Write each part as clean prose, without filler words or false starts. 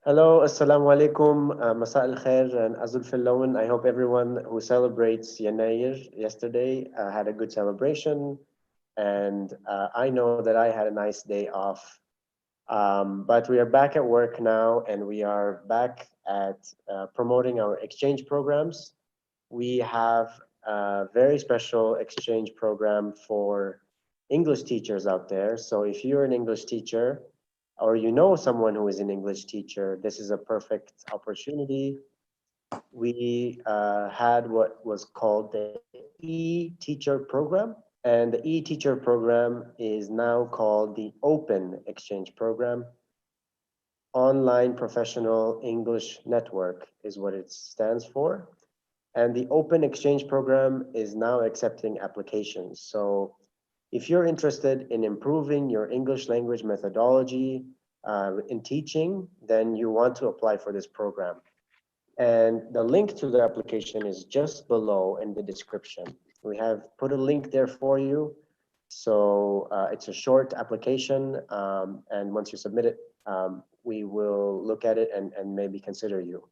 Hello, Assalamu alaikum, Masa al Khair and Azul Fillawan. I hope everyone who celebrates Yanayir yesterday had a good celebration. And I know that I had a nice day off. But we are back at work now and we are back at promoting our exchange programs. We have a very special exchange program for English teachers out there. So if you're an English teacher, or you know someone who is an English teacher, this is a perfect opportunity. We had what was called the e-teacher program, and the e-teacher program is now called the Open Exchange Program. Online Professional English Network is what it stands for. And the Open Exchange Program is now accepting applications. So if you're interested in improving your English language methodology in teaching, then you want to apply for this program. And the link to the application is just below in the description. We have put a link there for you. So it's a short application. And once you submit it, we will look at it and maybe consider you.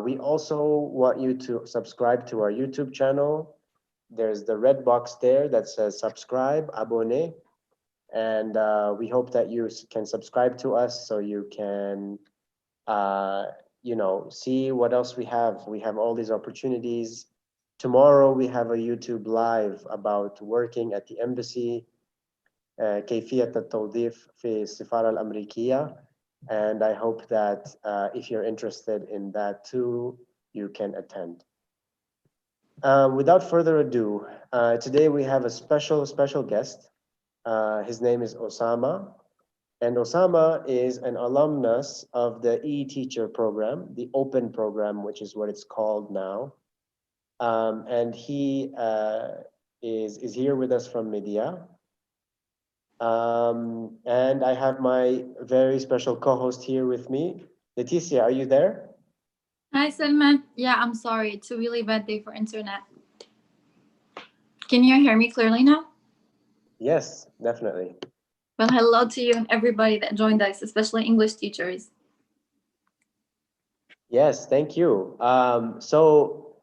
We also want you to subscribe to our YouTube channel. There's the red box there that says subscribe, abonné. And we hope that you can subscribe to us so you can, see what else we have. We have all these opportunities. Tomorrow we have a YouTube live about working at the embassy, كيفية التوظيف في السفارة الأمريكية. And I hope that if you're interested in that too, you can attend. Without further ado, today we have a special guest. His name is Oussama. And Oussama is an alumnus of the e-teacher program, the open program, which is what it's called now. And he is here with us from Media. And I have my very special co-host here with me. Leticia, are you there? Hi, Salman. Yeah, I'm sorry. It's a really bad day for internet. Can you hear me clearly now? Yes, definitely. Well, hello to you and everybody that joined us, especially English teachers. Yes, thank you. So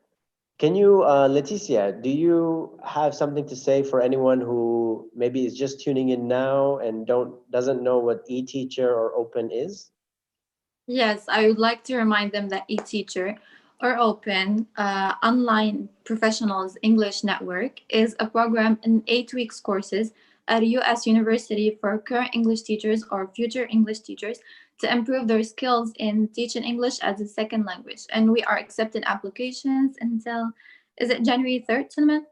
can you, Leticia, do you have something to say for anyone who maybe is just tuning in now and doesn't know what e-teacher or open is? Yes, I would like to remind them that eTeacher or Open Online Professionals English Network is a program in 8 weeks courses at a U.S. university for current English teachers or future English teachers to improve their skills in teaching English as a second language. And we are accepting applications until, is it January 3rd, Salman?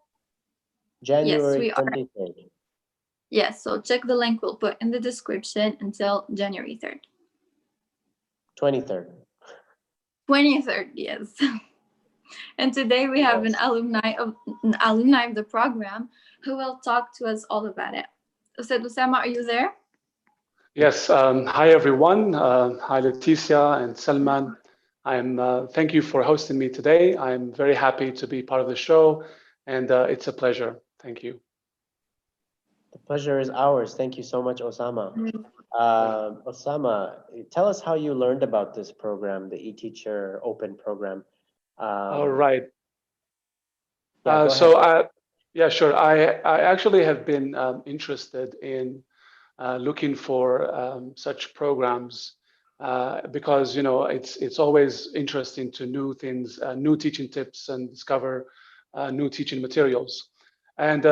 Yes, January we are. 23rd. Yes, so check the link we'll put in the description until January 3rd. 23rd. 23rd, yes. And today we have an alumni of the program who will talk to us all about it. Ustad Oussama, are you there? Yes. Hi, everyone. Hi, Leticia and Salman. Thank you for hosting me today. I'm very happy to be part of the show, and it's a pleasure. Thank you. The pleasure is ours. Thank you so much, Oussama. Oussama, tell us how you learned about this program, the eTeacher Open program. All right. Yeah, yeah, sure. I actually have been interested in looking for such programs because it's always interesting to new things, new teaching tips, and discover new teaching materials. And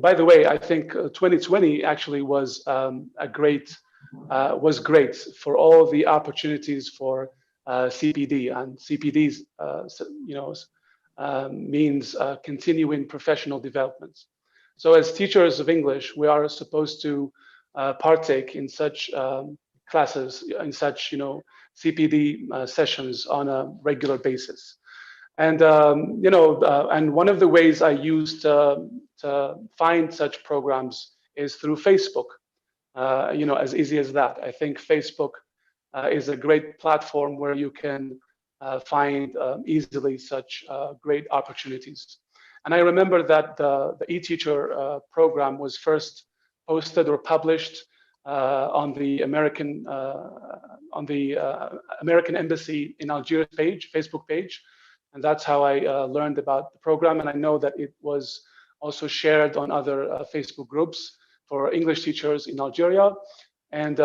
by the way, I think 2020 actually was great for all the opportunities for CPD, and CPDs, means continuing professional development. So as teachers of English, we are supposed to partake in such classes, in such CPD sessions on a regular basis. And and one of the ways I use to find such programs is through Facebook. As easy as that. I think Facebook is a great platform where you can find easily such great opportunities. And I remember that the eTeacher program was first posted or published on the American Embassy in Algiers Facebook page, and that's how I learned about the program. And I know that it was also shared on other Facebook groups for English teachers in Algeria. And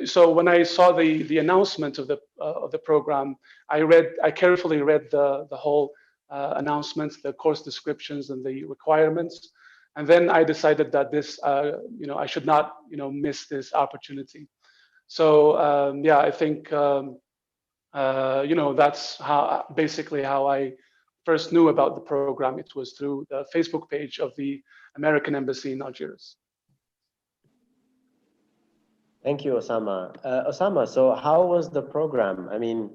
so when I saw the announcement of the program, I carefully read the whole announcements, the course descriptions, and the requirements, and then I decided that this I should not miss this opportunity. So yeah, I think that's basically how I first knew about the program. It was through the Facebook page of the American Embassy in Algiers. Thank you, Oussama. Oussama, so how was the program? I mean,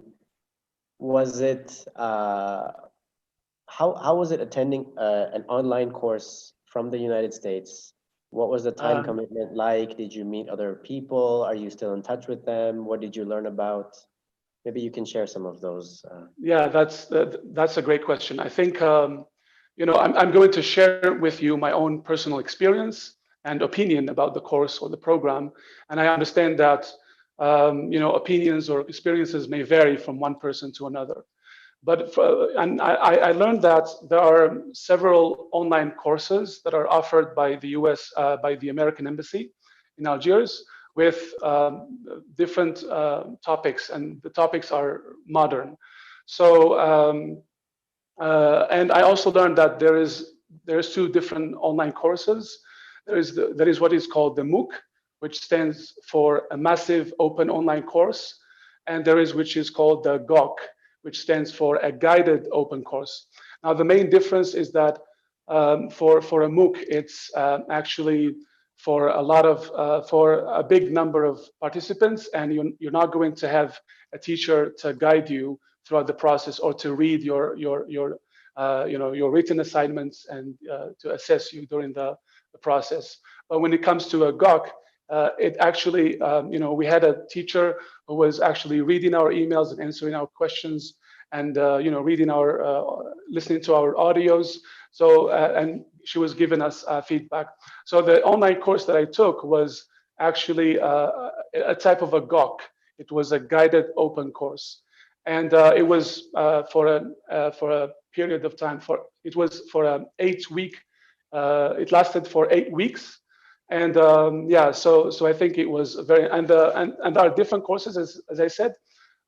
was it how was it attending an online course from the United States? What was the time commitment like? Did you meet other people? Are you still in touch with them? What did you learn about? Maybe you can share some of those. Yeah, that's a great question. I think I'm going to share with you my own personal experience and opinion about the course or the program, and I understand that opinions or experiences may vary from one person to another. But I learned that there are several online courses that are offered by the U.S. By the American Embassy in Algiers with different topics, and the topics are modern. So and I also learned that there's two different online courses. There is what is called the MOOC, which stands for a massive open online course, and there is which is called the GOC, which stands for a guided open course. Now, the main difference is that for a MOOC, it's actually for a big number of participants, and you're not going to have a teacher to guide you throughout the process or to read your written assignments and to assess you during the process. But when it comes to a GOC, it actually, we had a teacher who was actually reading our emails and answering our questions, and listening to our audios. So and she was giving us feedback. So the online course that I took was actually a type of a GOC. It was a guided open course, and it was for a period of time. It was for an 8-week. It lasted for 8 weeks. And yeah, so I think it was very, and there are different courses, as I said,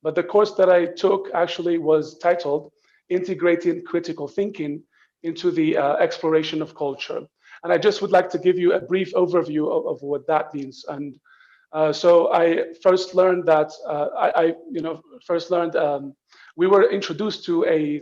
but the course that I took actually was titled Integrating Critical Thinking into the Exploration of Culture. And I just would like to give you a brief overview of what that means. And so I first learned that we were introduced to a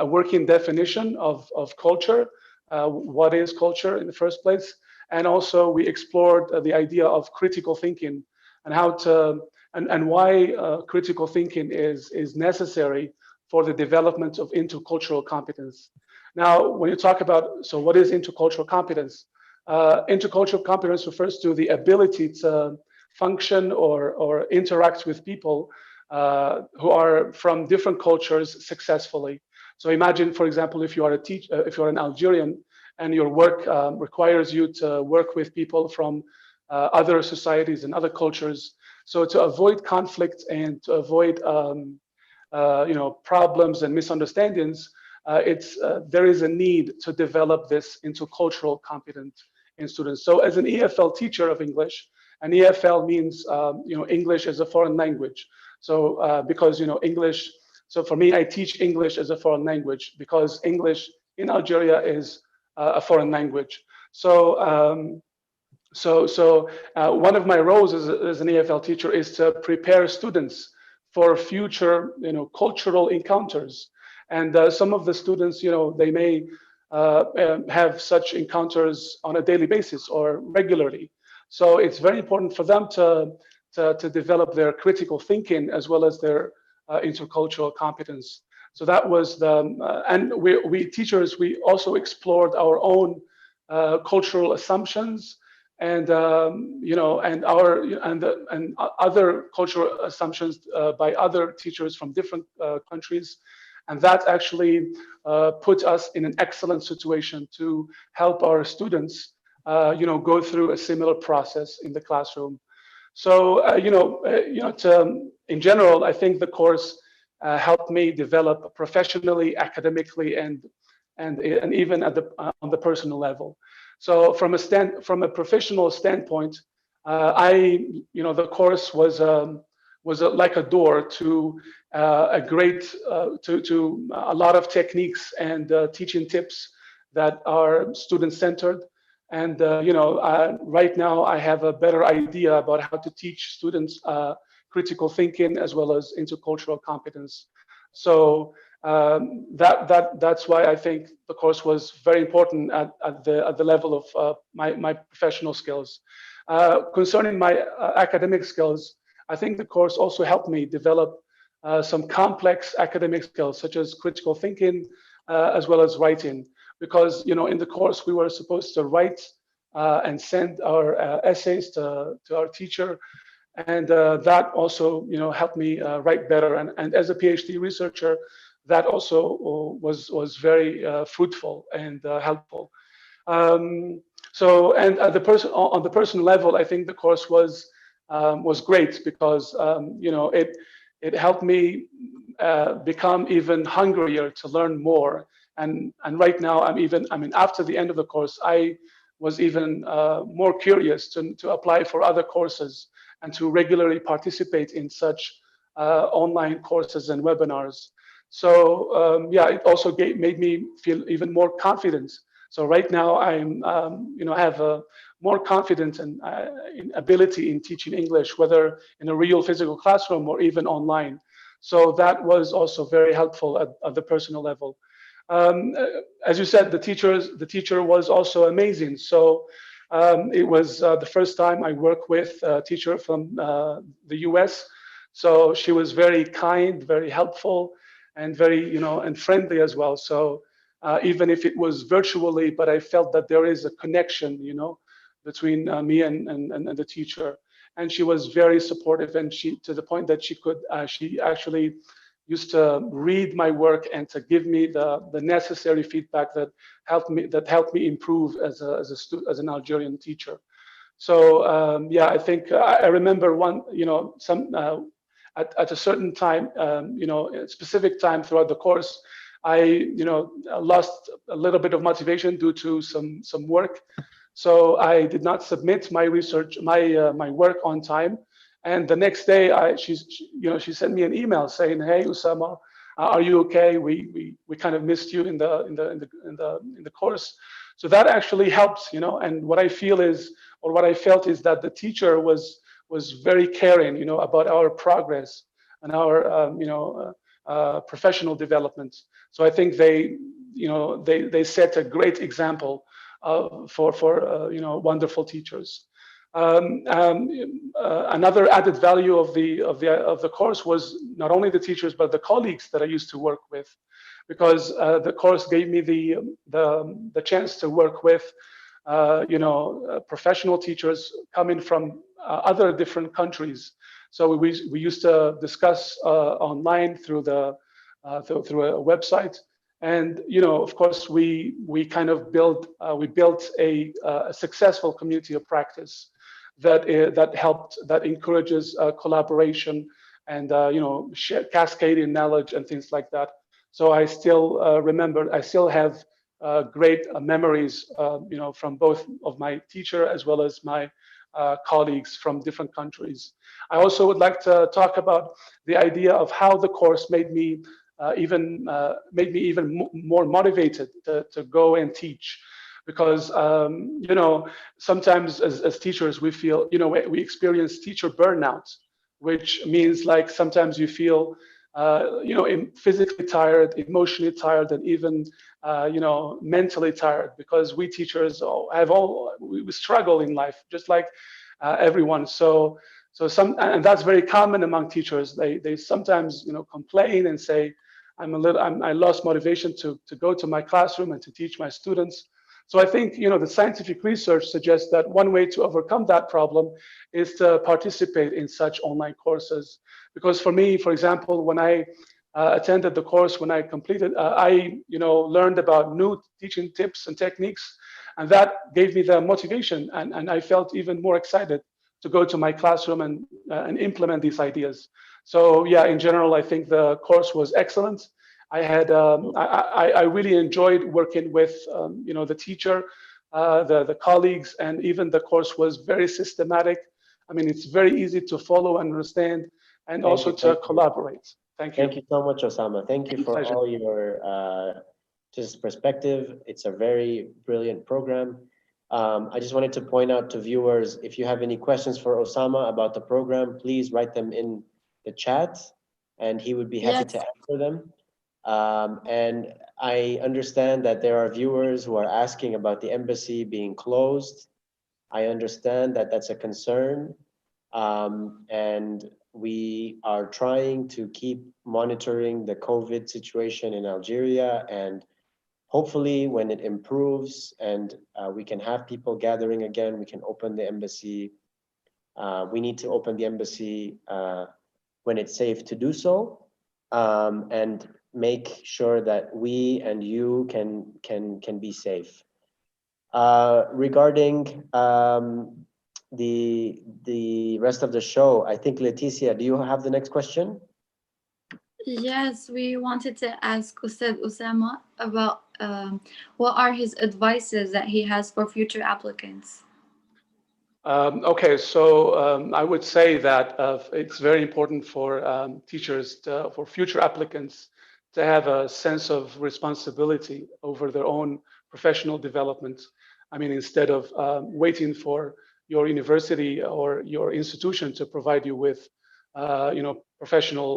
working definition of culture. What is culture in the first place? And also we explored the idea of critical thinking and how to and why critical thinking is necessary for the development of intercultural competence. Now, when you talk about, so what is intercultural competence? Intercultural competence refers to the ability to function or interact with people who are from different cultures successfully. So imagine, for example, if you are if you're an Algerian and your work requires you to work with people from other societies and other cultures. So to avoid conflict and to avoid problems and misunderstandings, there is a need to develop this intercultural competence in students. So as an EFL teacher of English, and EFL means English as a foreign language. So because English, so for me, I teach English as a foreign language because English in Algeria is a foreign language. So one of my roles as an EFL teacher is to prepare students for future, cultural encounters. And some of the students, they may have such encounters on a daily basis or regularly. So it's very important for them to develop their critical thinking as well as their intercultural competence. So that was and we teachers, we also explored our own cultural assumptions and and other cultural assumptions by other teachers from different countries, and that actually put us in an excellent situation to help our students go through a similar process in the classroom. So, in general, I think the course helped me develop professionally, academically, and even at on the personal level. So, from a professional standpoint, the course was like a door to to a lot of techniques and teaching tips that are student centered. And right now I have a better idea about how to teach students critical thinking as well as intercultural competence. So that's why I think the course was very important at the level of my professional skills. Concerning my academic skills, I think the course also helped me develop some complex academic skills such as critical thinking as well as writing. Because in the course we were supposed to write and send our essays to our teacher, and that also helped me write better. And as a PhD researcher, that also was very fruitful and helpful. So, and at on the personal level, I think the course was great because it helped me become even hungrier to learn more. And right now, after the end of the course, I was even more curious to apply for other courses and to regularly participate in such online courses and webinars. So it also made me feel even more confident. So right now I'm, I have a more confidence and ability in teaching English, whether in a real physical classroom or even online. So that was also very helpful at the personal level. As you said, the teacher was also amazing. So it was the first time I worked with a teacher from the US. So she was very kind, very helpful, and very, and friendly as well. So even if it was virtually, but I felt that there is a connection, between me and the teacher. And she was very supportive, and to the point that she actually used to read my work and to give me the necessary feedback that helped me improve as an Algerian teacher. So I think I remember at a certain time, a specific time throughout the course, I lost a little bit of motivation due to some work. So I did not submit my work on time. And the next day, she sent me an email saying, "Hey, Oussama, are you okay? We kind of missed you in the course." So that actually helps, And what I felt is that the teacher was very caring, about our progress and our professional development. So I think they set a great example for wonderful teachers. Another added value of the course was not only the teachers but the colleagues that I used to work with, because the course gave me the chance to work with professional teachers coming from other different countries. So we used to discuss online through a website. And of course, we kind of built a successful community of practice that encourages collaboration and cascading knowledge and things like that. So I still I still have great memories, from both of my teacher as well as my colleagues from different countries. I also would like to talk about the idea of how the course made me even more motivated to go and teach, because sometimes as teachers we feel we experience teacher burnout, which means like sometimes you feel physically tired, emotionally tired, and even mentally tired, because we teachers we struggle in life just like everyone. So and that's very common among teachers. They sometimes complain and say, I lost motivation to go to my classroom and to teach my students. So I think the scientific research suggests that one way to overcome that problem is to participate in such online courses. Because for me, for example, when I attended the course, when I completed, I learned about new teaching tips and techniques, And that gave me the motivation, and I felt even more excited to go to my classroom and implement these ideas. So yeah, in general, I think the course was excellent. I had I really enjoyed working with the teacher, the colleagues, and even the course was very systematic. I mean, it's very easy to follow and understand, and also to collaborate. Thank you. Thank you so much, Oussama. Thank you for all your just perspective. It's a very brilliant program. I just wanted to point out to viewers, if you have any questions for Oussama about the program, please write them in the chat, and he would be happy to answer them. And I understand that there are viewers who are asking about the embassy being closed. I understand that that's a concern. And we are trying to keep monitoring the COVID situation in Algeria, and hopefully when it improves and we can have people gathering again, we can open the embassy. We need to open the embassy when it's safe to do so, and make sure that we and you can be safe. Regarding the rest of the show, I think Leticia, do you have the next question? Yes, we wanted to ask Ustad Oussama about what are his advices that he has for future applicants. Okay, so I would say that it's very important for teachers, for future applicants, to have a sense of responsibility over their own professional development. I mean, instead of waiting for your university or your institution to provide you with, professional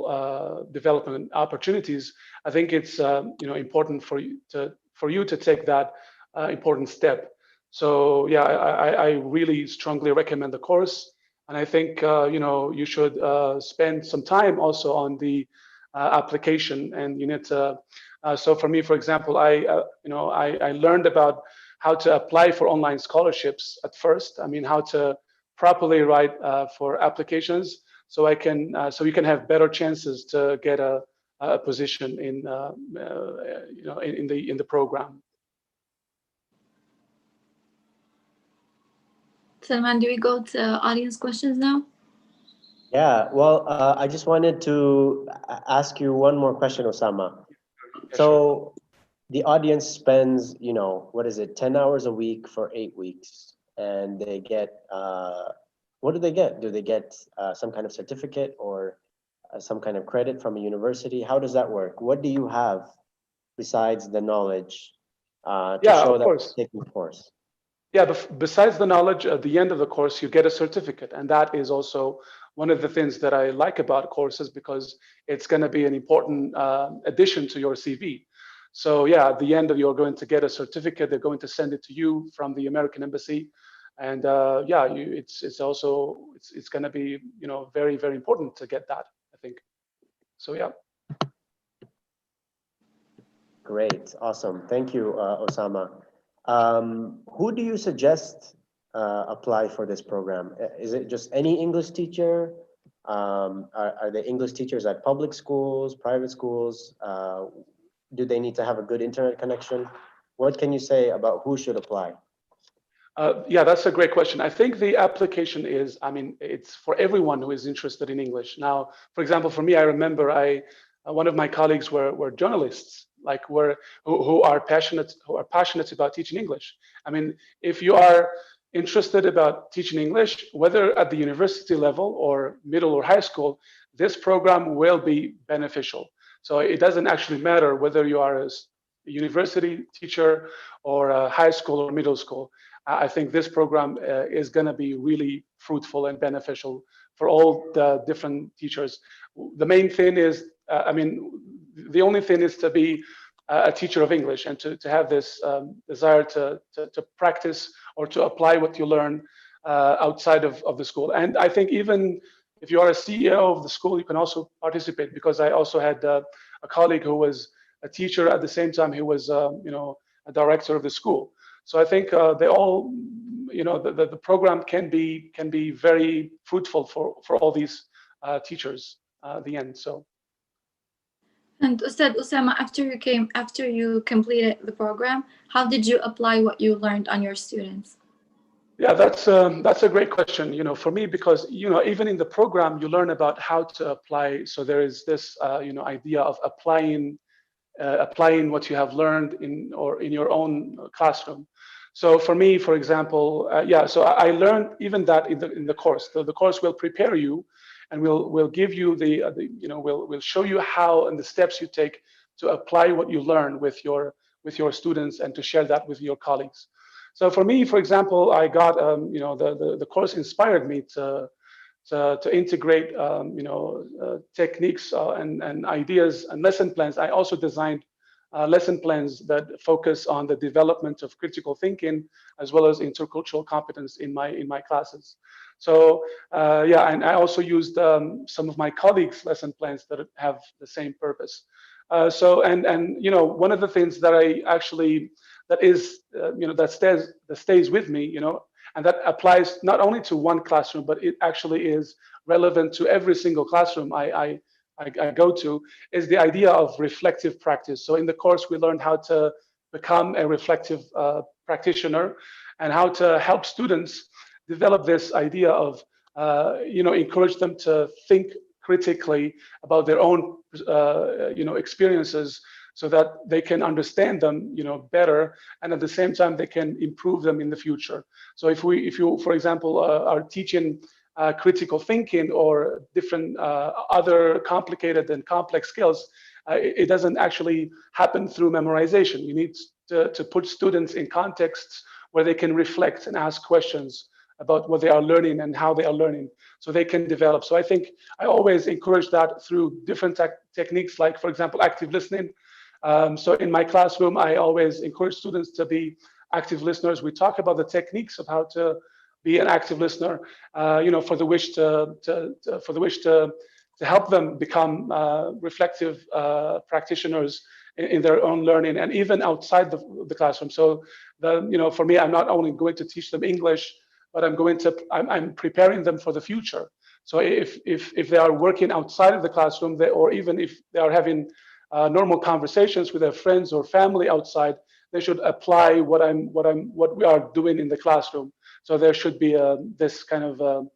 development opportunities, I think it's important for you to take that important step. So yeah, I really strongly recommend the course, and I think you should spend some time also on the application, and you need to. So for me, for example, I learned about how to apply for online scholarships at first. I mean, how to properly write for applications, so you can have better chances to get a position in the program. Salman, do we go to audience questions now? Yeah, well, I just wanted to ask you one more question, Oussama. Yeah, so sure. The audience spends, what is it, 10 hours a week for 8 weeks, and they get, what do they get? Do they get some kind of certificate or some kind of credit from a university? How does that work? What do you have besides the knowledge to show that you're taking the course? Yeah, besides the knowledge, at the end of the course, you get a certificate. And that is also one of the things that I like about courses, because it's going to be an important addition to your CV. So yeah, at the end of you're going to get a certificate. They're going to send it to you from the American Embassy. And yeah, it's going to be, very, very important to get that, I think. So yeah. Great, awesome. Thank you, Oussama. Who do you suggest apply for this program? Is it just any English teacher? Are the English teachers at public schools, private schools? Do they need to have a good internet connection? What can you say about who should apply? Yeah, that's a great question. I think the application is, I mean, it's for everyone who is interested in English. Now, for example, for me, I remember one of my colleagues were journalists, like who are passionate about teaching English. I mean, if you are interested about teaching English, whether at the university level or middle or high school, this program will be beneficial. So it doesn't actually matter whether you are a university teacher or a high school or middle school. I think this program is going to be really fruitful and beneficial for all the different teachers. The main thing is, the only thing is to be a teacher of English and to have this desire to practice or to apply what you learn outside of the school. And I think even if you are a CEO of the school, you can also participate, because I also had a colleague who was a teacher at the same time he was a director of the school. So I think they all, the program can be very fruitful for all these teachers at the end. So. And Ustad Oussama, after you completed the program, how did you apply what you learned on your students? Yeah, that's a great question. For me, because even in the program, you learn about how to apply. So there is this idea of applying what you have learned in your own classroom. So for me, for example, yeah, so I learned even that in the course. The course will prepare you, and will give you will show you how and the steps you take to apply what you learn with your students and to share that with your colleagues. So for me, for example, I got the course inspired me to integrate techniques and ideas and lesson plans. I also designed lesson plans that focus on the development of critical thinking as well as intercultural competence in my classes. So yeah, and I also used some of my colleagues' lesson plans that have the same purpose. So one of the things that I actually that stays with me, and that applies not only to one classroom, but it actually is relevant to every single classroom I go to, is the idea of reflective practice. So in the course, we learned how to become a reflective practitioner and how to help students develop this idea of, encourage them to think critically about their own, experiences, so that they can understand them, better, and at the same time they can improve them in the future. So if you, for example, are teaching critical thinking or different other complicated and complex skills, it doesn't actually happen through memorization. You need to put students in contexts where they can reflect and ask questions about what they are learning and how they are learning, so they can develop. So I think I always encourage that through different techniques, like, for example, active listening. So in my classroom, I always encourage students to be active listeners. We talk about the techniques of how to be an active listener, for the wish to help them become reflective practitioners in their own learning and even outside the classroom. So for me, I'm not only going to teach them English, but I'm preparing them for the future. So if they are working outside of the classroom, or even if they are having normal conversations with their friends or family outside, they should apply what we are doing in the classroom. So there should be this kind of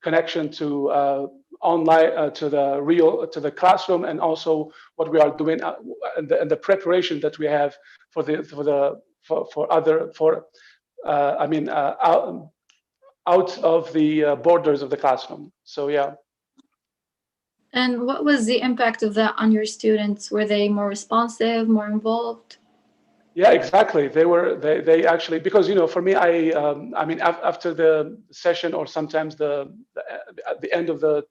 connection to online, to the classroom, and also what we are doing and the preparation that we have out of the borders of the classroom. So yeah. And what was the impact of that on your students? Were they more responsive, more involved? Yeah, exactly. They actually, because for me, after the session, or sometimes at the end of the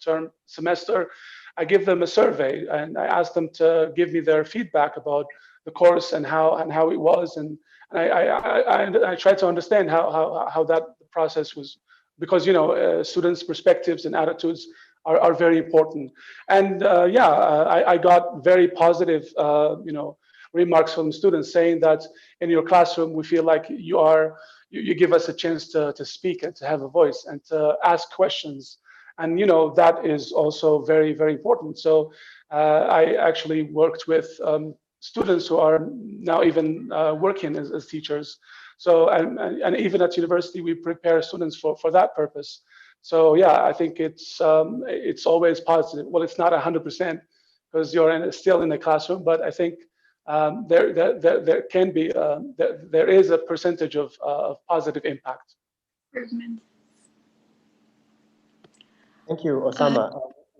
semester, I give them a survey and I ask them to give me their feedback about the course and how it was, and I try to understand how that process was, because students' perspectives and attitudes are very important. And yeah, I got very positive remarks from students saying that in your classroom we feel like you give us a chance to speak and to have a voice and to ask questions, and that is also very, very important. So I actually worked with students who are now even working as teachers. So and even at university we prepare students for that purpose. So yeah, I think it's always positive. Well, it's not 100% because you're still in the classroom, but I think there can be there is a percentage of positive impact. Thank you, Oussama.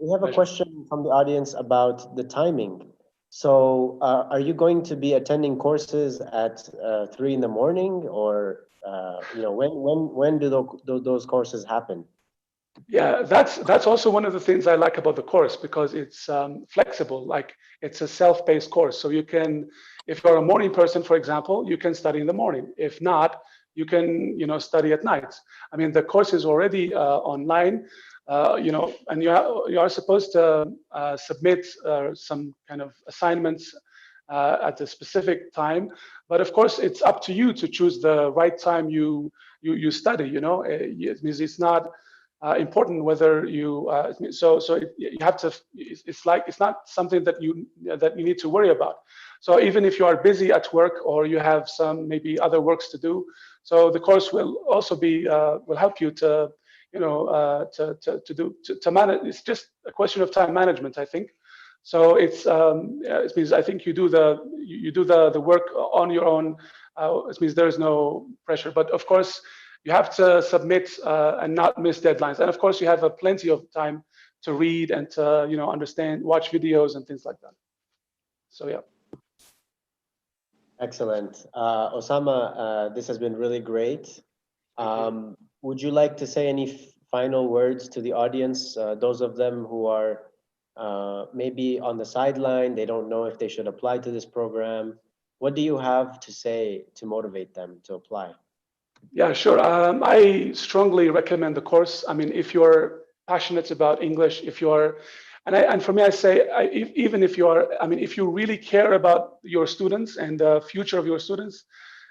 We have a question from the audience about the timing. So are you going to be attending courses at 3 in the morning, or when do those courses happen? Yeah, that's also one of the things I like about the course, because it's flexible. Like, it's a self-paced course, so you can, if you're a morning person, for example, you can study in the morning. If not, you can study at night. I mean, the course is already online, and you are supposed to submit some kind of assignments at a specific time. But of course, it's up to you to choose the right time you study. It means it's not important whether you you have to, it's not something that you need to worry about. So even if you are busy at work or you have some maybe other works to do, so the course will also be will help you to to manage. It's just a question of time management, I think. So it means I think you do the work on your own. It means there is no pressure, but of course you have to submit and not miss deadlines. And of course, you have plenty of time to read and to understand, watch videos and things like that. So yeah. Excellent, Oussama. This has been really great. Would you like to say any final words to the audience? Those of them who are maybe on the sideline, they don't know if they should apply to this program. What do you have to say to motivate them to apply? Yeah, sure. I strongly recommend the course. I mean, if you're passionate about English, if you're, and for me, I say, even if you are, I mean, if you really care about your students and the future of your students,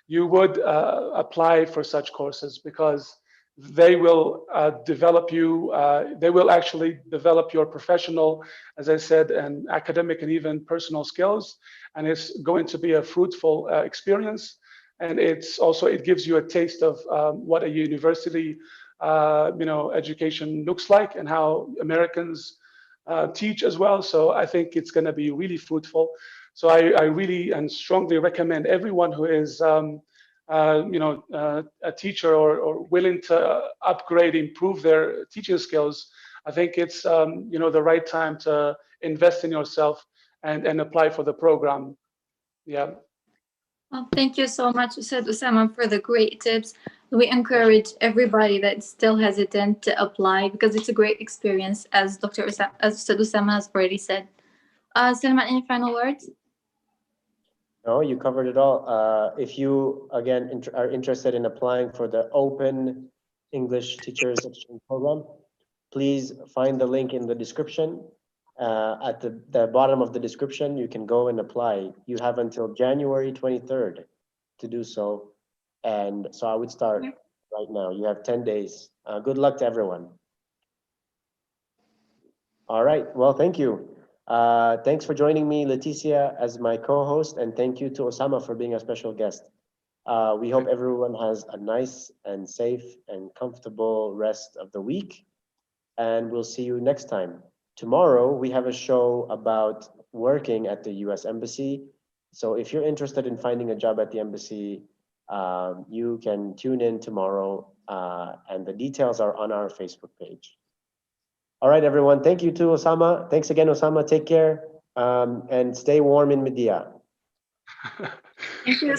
you would apply for such courses because they will develop you. They will actually develop your professional, as I said, and academic and even personal skills, and it's going to be a fruitful experience. And it gives you a taste of what a university, education looks like and how Americans teach as well. So I think it's going to be really fruitful. So I really and strongly recommend everyone who is, a teacher or willing to upgrade, improve their teaching skills. I think it's, the right time to invest in yourself and apply for the program. Yeah. Well, thank you so much, Oussama, for the great tips. We encourage everybody that's still hesitant to apply because it's a great experience, as Ustad Oussama has already said. Salman, any final words? No, you covered it all. If you, again, are interested in applying for the Open English Teachers Exchange Program, please find the link in the description. At the bottom of the description, you can go and apply. You have until January 23rd to do so. And so I would start right now. You have 10 days. Good luck to everyone. All right. Well, thank you. Thanks for joining me, Leticia, as my co-host, and thank you to Oussama for being a special guest. We hope everyone has a nice and safe and comfortable rest of the week, and we'll see you next time. Tomorrow, we have a show about working at the U.S. Embassy. So if you're interested in finding a job at the embassy, you can tune in tomorrow, and the details are on our Facebook page. All right, everyone. Thank you to Oussama. Thanks again, Oussama. Take care, and stay warm in Media. Thank you.